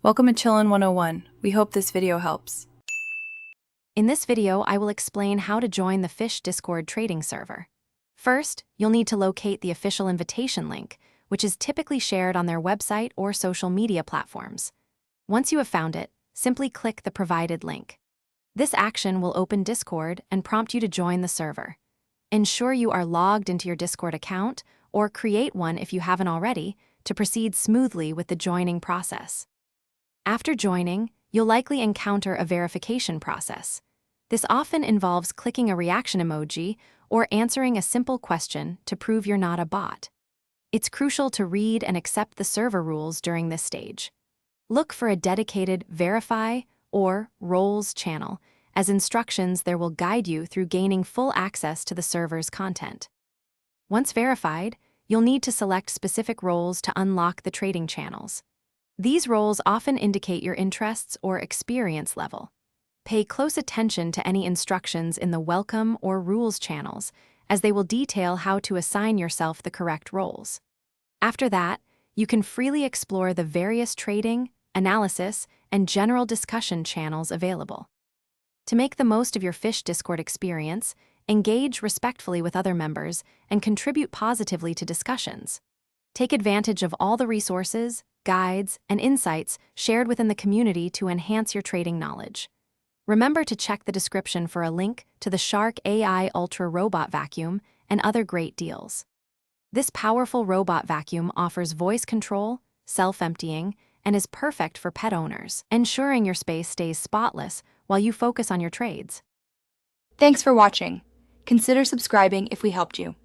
Welcome to Chillin' 101. We hope this video helps. In this video, I will explain how to join the Fisch Discord trading server. First, you'll need to locate the official invitation link, which is typically shared on their website or social media platforms. Once you have found it, simply click the provided link. This action will open Discord and prompt you to join the server. Ensure you are logged into your Discord account, or create one if you haven't already, to proceed smoothly with the joining process. After joining, you'll likely encounter a verification process. This often involves clicking a reaction emoji or answering a simple question to prove you're not a bot. It's crucial to read and accept the server rules during this stage. Look for a dedicated Verify or Roles channel, as instructions there will guide you through gaining full access to the server's content. Once verified, you'll need to select specific roles to unlock the trading channels. These roles often indicate your interests or experience level. Pay close attention to any instructions in the Welcome or Rules channels, as they will detail how to assign yourself the correct roles. After that, you can freely explore the various trading, analysis, and general discussion channels available. To make the most of your Fisch Discord experience, engage respectfully with other members and contribute positively to discussions. Take advantage of all the resources, guides, and insights shared within the community to enhance your trading knowledge. Remember to check the description for a link to the Shark AI Ultra Robot Vacuum and other great deals. This powerful robot vacuum offers voice control, self-emptying, and is perfect for pet owners, ensuring your space stays spotless while you focus on your trades. Thanks for watching. Consider subscribing if we helped you.